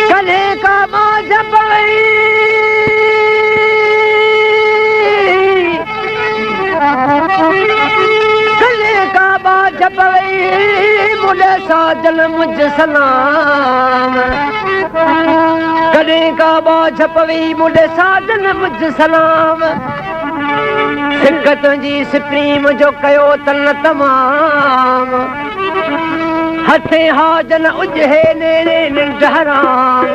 कले का बाज पवई कले का बाज पवई मुझे साजन मुझ सलाम कले का बाज पवई मुझे साजन मुझ सलाम सिक तुंहिंजी सुप्रीम जो कयो तन तमाम हथे हाजन उजहे नेरे निंड हराम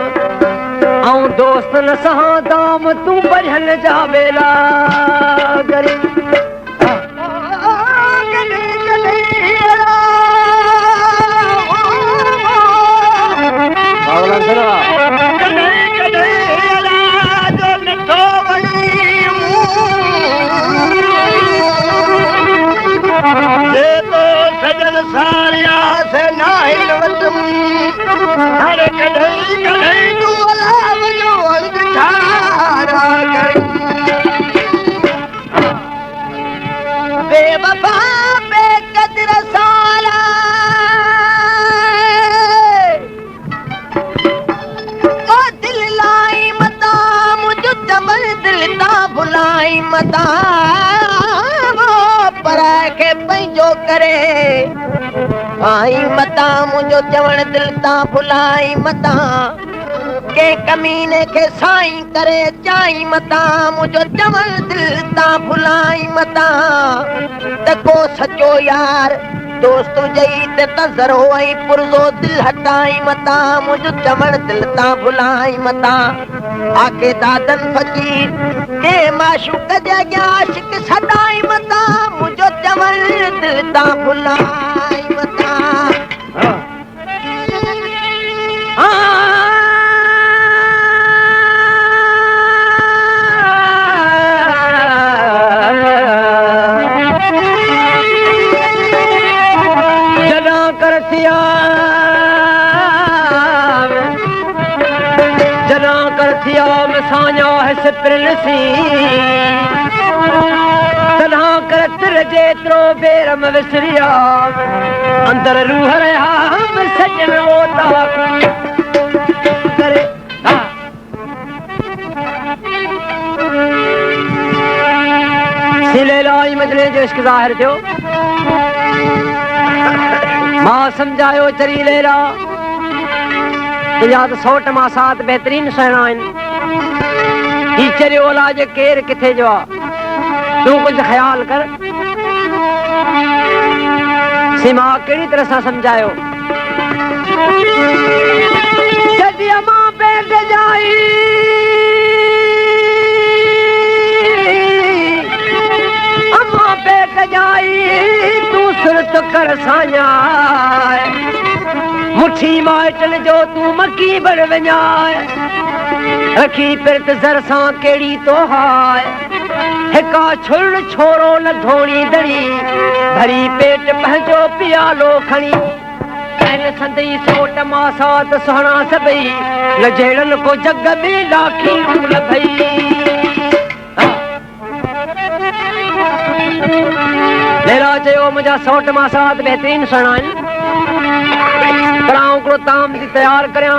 ऐं दोस्तन सां दाम तूं बढ़ियल जा बेला करे सारिया से नाहिल वतम हर कढई कढई तू अलाव जो ठारा कर बेवफा बेकदर साला ओ दिल लाई मता मुझ चमन दिल ता भुलाई मता पर के पंहिंजो करे आई मता मुझो चवण दिल ता भुलाई मता के कमीने के साईं करे चाई मता मुझो चवण दिल ता भुलाई मता तको सचो यार दोस्त जई ते तज़र होई पुरजो दिल हटाई मता मुझो चवण दिल ता भुलाई मता आके दादन फकीर के माशूक जा आशिक सदाई मता मुझो चवण दिल ता भुलाई मता जेतिरो बेरम विसरिया अंदर रूह रहा सजन होता करे सिले लाई मजले जो इश्क ज़ाहिर थियो मां समझायो चरी लेरा तुंहिंजा त 100 मां 7 बेहतरीन सहणा आहिनि ही चरियो इलाज केर किथे जो आहे तू कुछ ख्याल कर सीमा केड़ी तरह से समझायो जदी मां बैठ जाई अम्मा बैठ जाई तू सुरत कर साया मुठी माइटन जो तू मक्की बड़ वञाए रखी पिरत जर सां केड़ी तो हाय हिका छुड़ छोरो न धोणी दड़ी भरी पेट पंहिंजो पियालो खणी संदई 100 मां 7 सुहणा सभई न जहिड़नि को जग में लाखी न भई लेरा चयो मुंहिंजा 100 मां 7 बेहतरीन सुहणा आहिनि पर आउं हिकिड़ो ताम थी तयारु करियां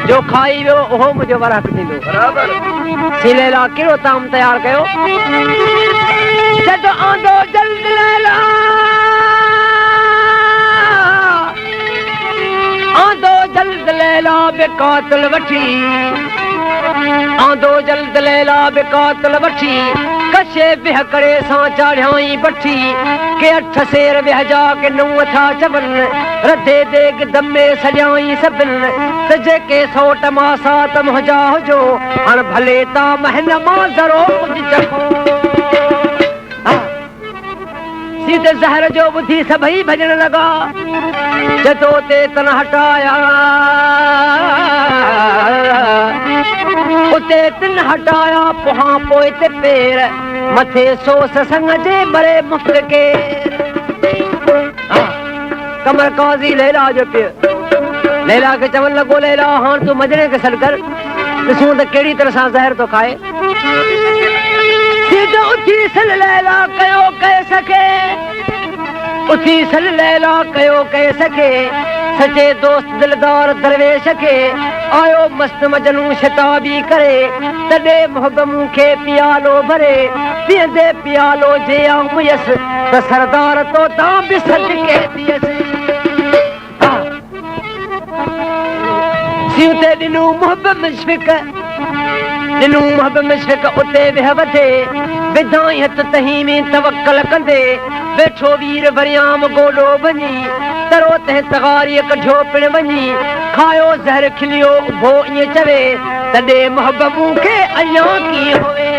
जो खाई वियो उहो मुंहिंजो वरहक थींदो बराबर सिलेला कहिड़ो ताम तयारु कयो जॾो आंदो जल्द लैला आंदो जल्द लैला बेकातल वठी आंदो जल्द लैला बेकातल वठी कशे बिह करे सां चाढ़ियाई बठी के 8 सेर विह जा के 9 था चवन रधे देग दमे सॼाई सभिन त जेके 100 मां 7 मुंहिंजा हुजो हाणे भले ता महन मां ज़रो कुझु चखो सीधे ज़हर जो ॿुधी सभई भॼण लॻा जदो ते तन हटाया उते तिन हटाया पोहां पोइ ते पेर मथे सोस संग जे बरे मुफ्त के कमर काज़ी लैला जो पियो लैला के चवण लॻो लैला हाणे तूं मजरे खे सॾु कर ॾिसूं त कहिड़ी तरह सां ज़हर थो खाए सीधो उथी सल लैला कयो कह सके उथी सल लैला कयो कह सके सचे दोस्त दिलदार दरवेश के आयो मस्त मजनू शताबी करे तडे मोहब्बत मूंखे पियालो भरे पींदे पियालो जे आउमयस त सरदार तो ता बि सदके दियस सिउते दिनू मोहब्बत मुशफिक दिनू मोहब्बत मुशफिक उते वेह वधे विधाई हथ तही में तवक्कल कंदे बैठो वीर वरियाम गोडो वञी तरो तह तगारी कढियो पिण वञी खायो ज़हर खिलियो उभो ईअं चवे तॾे मोहब्बत मूंखे अञा कीअं होवे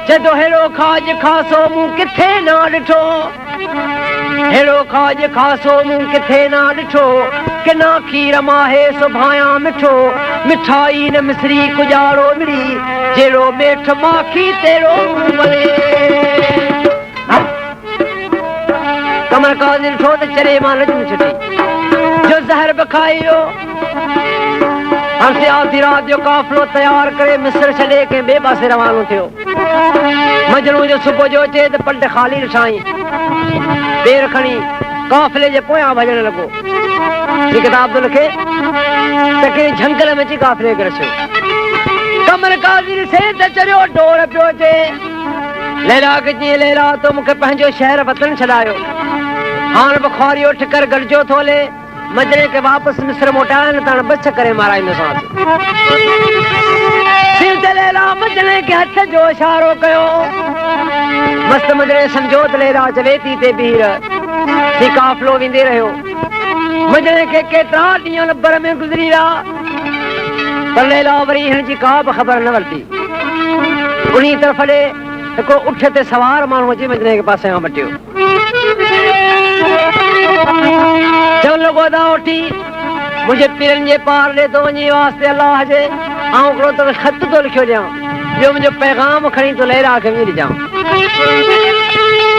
जदो हेड़ो खाज खासो मूं किथे ना ॾिठो हेड़ो खाज खासो मूं किथे ना ॾिठो किना खीर माहे सुभाया मिठो मिठाई न मिसरी कुजारो मिड़ी जेड़ो मेठ माखी तेरो मले कमर काज़िर ठो त चरे मां लजूं छुटी जो ज़हर बखाइयो हमसे आधी रात जो काफ़िलो तैयार करे मिस्र छॾे के ॿिए पासे रवानो थियो मजनू जो सुबुह जो अचे त पलट ख़ाली ॾिठाई पेर खणी काफ़िले जे पोयां भॼण लॻो ही किताब तो लिखे त के झंगल में अची काफ़िले खे रसियो कमर काज़िर से त चरियो डोर पियो अचे लैला के जीअं लैला तो मूंखे पंहिंजो शहर वतन छॾायो हाणे बुखारी उठ कर गॾिजो थो हले मजरे के वापसि मिस्र मोटाइण त बच करे माराईंदोसांस लैला मजरे के हथ जो इशारो कयो मस्त मजरे सम्झो त लैला चवे थी ते बीर सी काफ़िलो वेंदे रहियो मजरे के केतिरा ॾींहं लबर में गुज़री विया पर लैला वरी हिन जी का बि ख़बर न वरिती उन्ही तरफ़ ॾे हिकिड़ो उठ ते सवार माण्हू अची मजरे के पासे खां मटियो चवण लॻो दा उठी मुंहिंजे पीरनि जे पार ॾे थो वञी वास्ते अलाह जे ऐं हिकिड़ो त ख़त थो लिखियो ॾियां ॿियो मुंहिंजो पैगाम खणी तो लैला खे वञी ॾिजां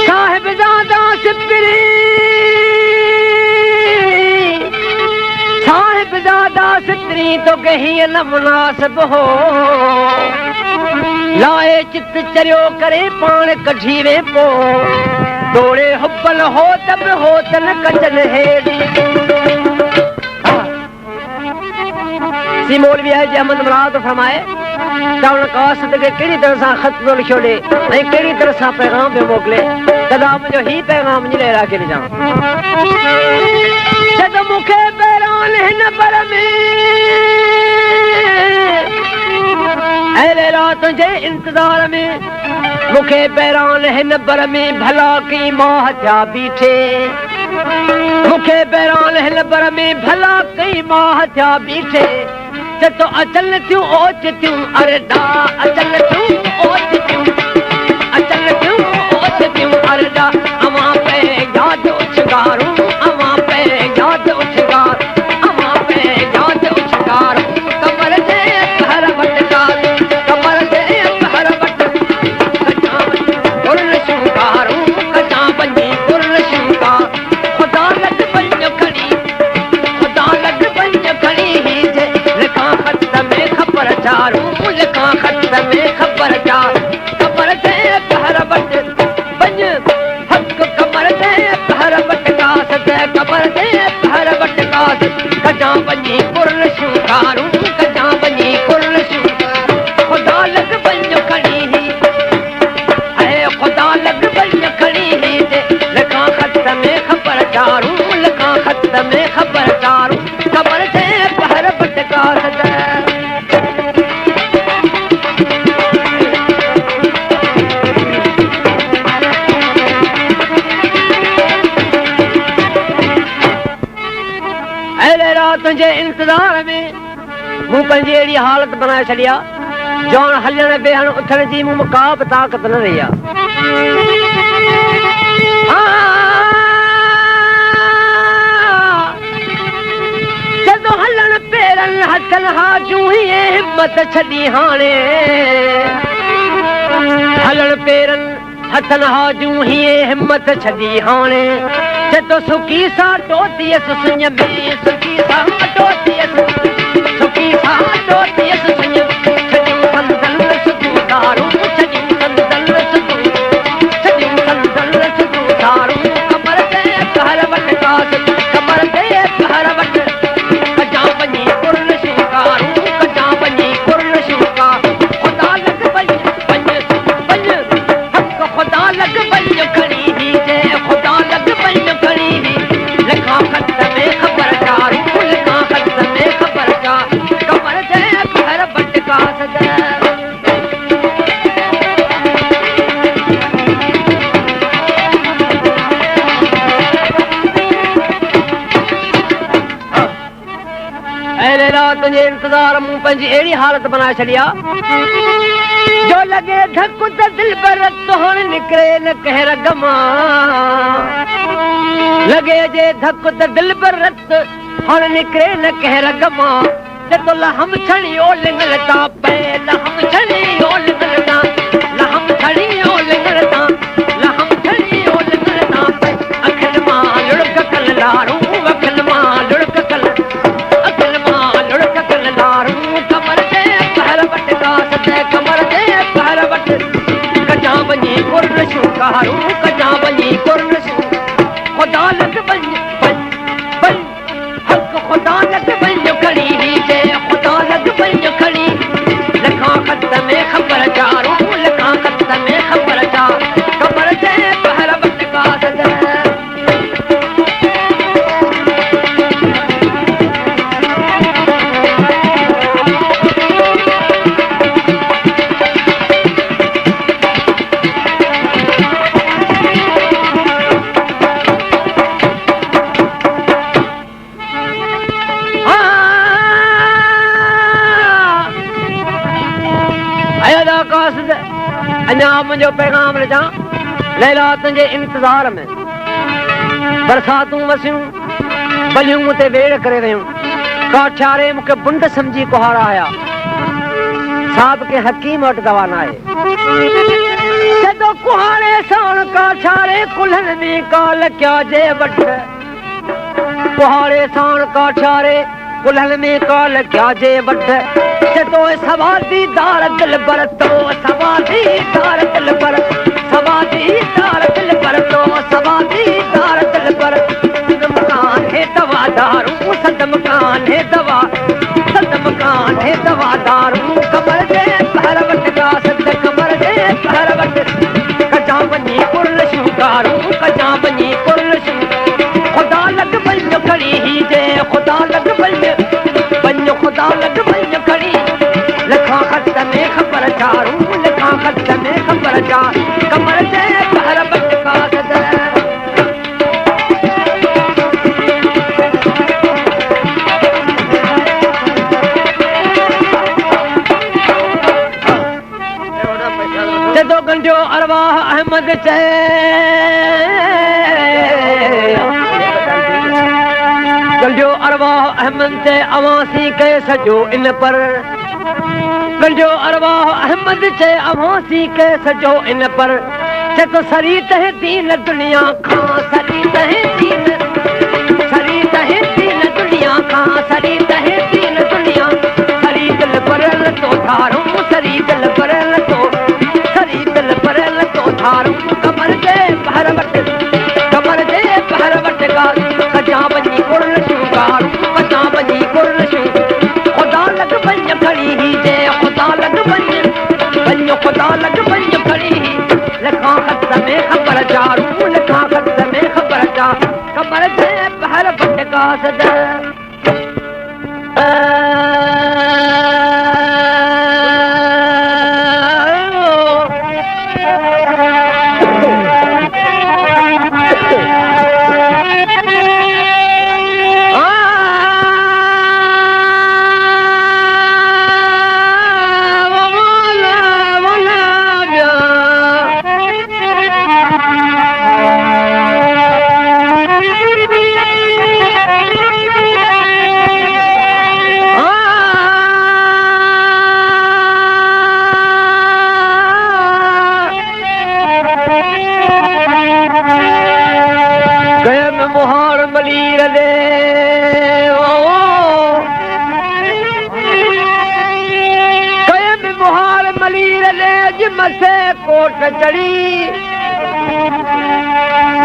साहिबज़ादा सिपरी साहिबज़ादा सिपरी तोखे हीअं न मुनासिब हो लाए चित चरियो करे पाण कढी वे पो दौड़े हुबल हो तब हो तन कचन हेड़ी सी मौलवी है जी अहमद मुराद फरमाए त उन कासिद के कहिड़ी तरह सां ख़त थो लिखियो ॾे ऐं कहिड़ी तरह सां पैगाम पियो मोकिले तॾा मुंहिंजो ही पैगाम मुंहिंजी लैला खे ॾिजां जॾहिं मूंखे पहिरां हिन पर में ऐं लैला तुंहिंजे इंतज़ार में मूंखे पहिरां हिन बर में भला की मां थिया बीठे मूंखे पहिरां हिन बर में भला कई मां थिया बीठे तो अचल थियूं ओच थियूं अरे डा अचल थियूं ओच थियूं अचल थियूं ओच थियूं अरे डा अवां पे यादि उछगारूं अवां पे यादि उछगार अवां पे यादि उछगार कमर जे हर वटकार कमर जे हर वट गुरन शृंगारूं कचा बनी गुरन शृंगार खुदा लग पंज खड़ी खुदा लग पंज खड़ी ही जे लिखा खत में खबर चारूं लिखा खत में खबर चार कमर जे हर वट पंज हक कमर जे हर वट कास ते कमर जे हर वट कास कचा बनी गुरन शृंगारूं कचा बनी गुरन शृंगार खुदा लग पंज खड़ी ही खुदा लग पंज खड़ी ही जे लिखा खत में खबर चारूं लिखा खत में खबर चारूं कमर जे हर वट कास ते तुंहिंजे इंतज़ार में मूं पंहिंजी अहिड़ी हालत बनाए छॾिया जो हलण बेहण उथण जी मूं का बि ताक़त न रही आहे जॾहिं हलण पेरनि हथनि हाजूं हिमत छॾी हाणे हलण पेरनि हथनि हाजूं हिमत छॾी हाणे तो सुखी सा टोतियस सुञ में सुखी सा टोतियस सुखी सा टोतियस सुञ खजू संदन सुखदार इंतजार मूं पंहिंजी अहिड़ी हालत बनाए छॾिया जो लॻे धक त दिल पर रत हाणे निकिरे न कंहिं रग मां लॻे जे धक त दिल पर रत हाणे निकिरे न कंहिं रग मां तो लहम छड़ी ओ लिंगलता पे लहम छड़ी ओ लिंगलता लहम छड़ी ओ लिंगलता लहम छड़ी ओ लिंगलता पे अखिल मां लुड़क कल लारू अखिल मां लुड़क कल अखिल मां लुड़क कल लारू कमर दे पहर वट का सदे कमर दे पहर वट कजा बनी कुर्न शू कारू कजा बनी कुर्न शू खुदा लग बन बन बन हक खुदा लग बन खड़ी जे खुदा लग बन खड़ी लखा खत में खबर चारू लखा खत में खबर चा खबर दे पहर वट का सदे अञा मुंहिंजो पैगाम ॾिजां लैला तुंहिंजे इंतज़ार में बरसातूं वसियूं बलियूं ते वेड़ करे वियूं काठियारे मूंखे बुंड सम्झी कुहाड़ा आया साहब के हकीम वटि दवा न आहे जदो कुहाड़े साण काठियारे कुल्हनि में काल क्या जे वठ कुहाड़े साण काठियारे कुल्हनि में काल क्या जे वठ तो सवादी दार दिल पर तो सवादी दार दिल पर सवादी दार दिल पर तो सवादी दार दिल पर मकान है दवा दारू सद मकान है दवा दारू कमर दे पहर वट का सद कमर दे पहर वट कजा बनी कुर्न शू दारू कजा बनी कुर्न शू खुदा लग बन खड़ी ही जे खुदा लग बन खुदा लग बन खड़ी लखा खत में खबर चारू लखा खत में खबर चा कमर दे पहर वट का सदे जदो गंढियो अरवाह अहमद चे गंढियो अरवाह अहमद चे अवासी के सजो इन पर गंढियो अरवाह अहमद चे अवासी के सजो इन पर चे तो सरी तह दीन दुनिया खां सरी तह दीन दुनिया खां सरी तह दीन दुनिया सरी दिल पर तो धारू सरी दिल पर धारू कमर दे पहर वट का कजा बनी कुर्न शू कारू कजा बनी कुर्न शू खुदा लग बन खड़ी ही जे खुदा लग बन खुदा लग बन खड़ी ही लखा खत में खबर चारू लखा खत में खबर चा कमर दे पहर वट का सदे मसे कोट चढ़ी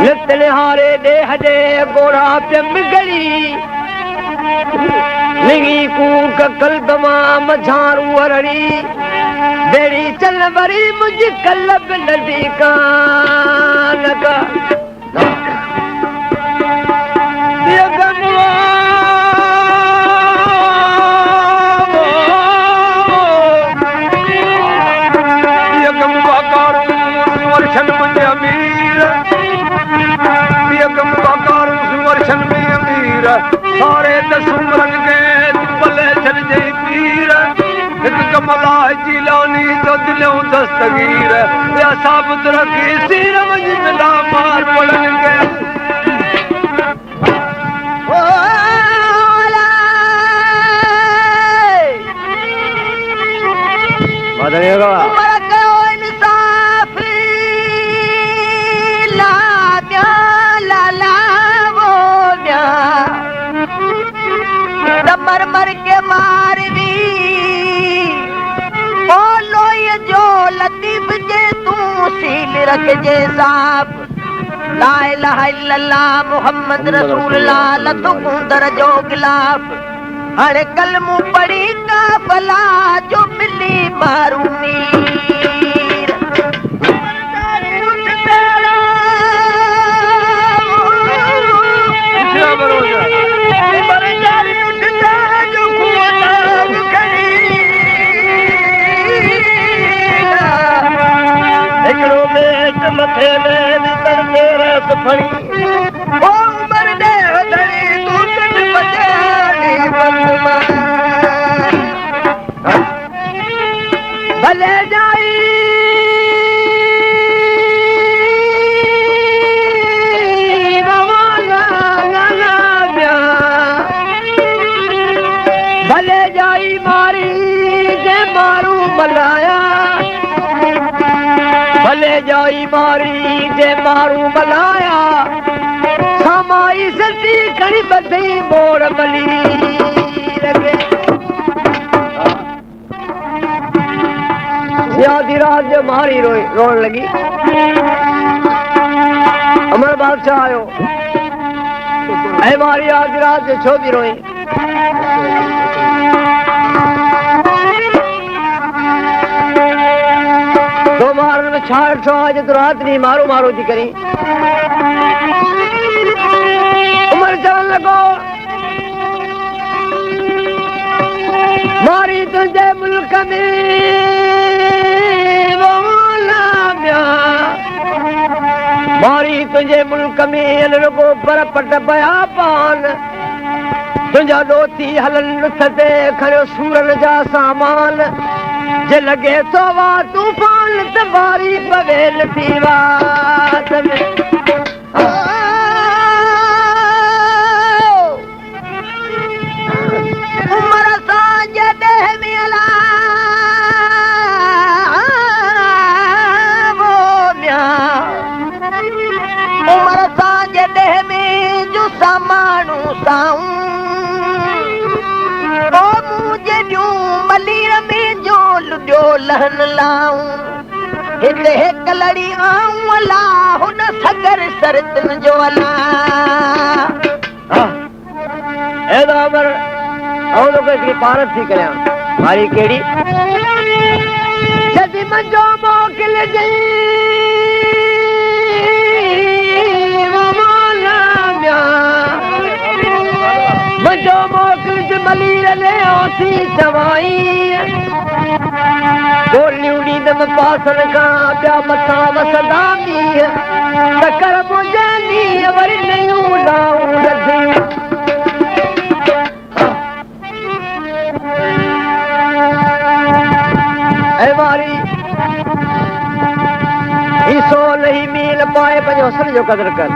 नित निहारे देह जे गोरा पियम गली लिंगी कूक कल्ब मां मझारू अरड़ी बेड़ी चल वरी मुझ कल्ब नदी कान का सारे दसूं रंग के बल्ले चल जे लो दस्तगीर या साबित रखी सिर वंजला मार पड़न के बदलेगा मर मर के मार दी ओ लोई जो लतीफ जे तू सील रख जे साहब ला इलाहा इल्लल्लाह मुहम्मद रसूलुल्लाह लतू दर जो गिलाफ हर कलमू पड़ी का भला जो मिली मारू मीर मथे में नितर मेरा सफड़ी ओ उमर दे धड़ी तू कट बजानी भले जाई भले जाई मारी जे मारू मलाया भले जाई मारी जे मारू मलाया समाई सती कड़ी बधई मोर मली लगे आधी रात जो मारी रोन लगी अमर बादशाह आयो ऐ मारी आधी रात जो छो दी रोई दो मारन में छाड़ छो आज तो रात नहीं मारो मारो थी करी उमर चलन लगो मारी तुझे मुल्क में वो मौला ब्याह मारी तुझे मुल्क में लगो पर पट बया पान तुझा दोती हलन रुथते खड़ो सूरन जा सामान जे लगे तो वा तूफान तबारी बवेल थी वात में उमर सां जे देह में अला वो म्या उमर सां जे देह में जो सामानू साऊं ओ मुझे ॾियूं मलीर में जो लुॾियो लहन लाऊं हिते हिक लड़ी आऊं अला हुन सगर सरतन जो अला ए दामर और लोग इसकी पारत थी करें मारी केड़ी जदी मंजो मोकिल जई वो मौला म्या मंजो मोकिल जे मलीर ले ओसी चवाई गोलियूं ॾींदमि पासन खां ॿिया मथां वसंदा मींह चकर मुंहिंजे वरी नयूं लाऊं रधियूं ऐं वारी ही सो नहीं मील पाए पंहिंजो हुस्न जो क़दुरु कर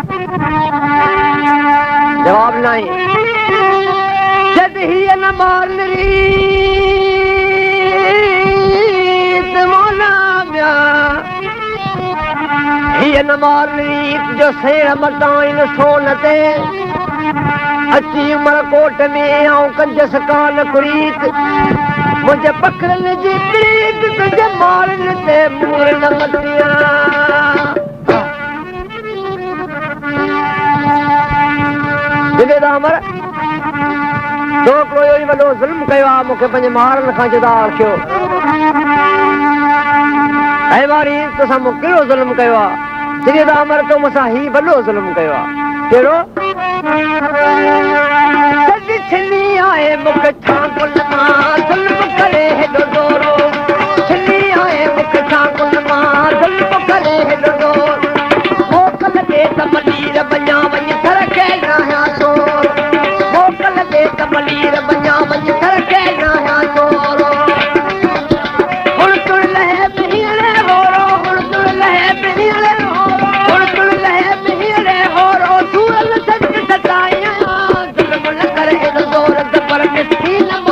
जवाब नहीं जद हीअ न मारली हीअ न मारली जो सेण मटाइन सोन ते अची उमर कोट में आऊं कंजस कान कुरीत मुंहिंजे पकड़न जी प्रीत तुंहिंजे मारन ते मूर न मटिया दामर छोकिरो इहो ई वॾो ज़ुल्म कयो आहे मूंखे पंहिंजे मारन खां जुदा रखियो ऐं वारी तोसां मूं कहिड़ो ज़ुल्म कयो आहे श्री दामर तो मूंसां ही वॾो ज़ुल्म कयो आहे कहिड़ो छिनी आहे मूंखे छा कुल मां ज़ुल्म करे हेॾो ज़ोरो छिनी आहे मूंखे छा कुल मां ज़ुल्म करे हेॾो ज़ोर मोकल दे त मलीर वञा वञ थर खे रहिया चोर मोकल दे त मलीर वञा वञ थर खे रहिया चोर हुण तुर लहे सीन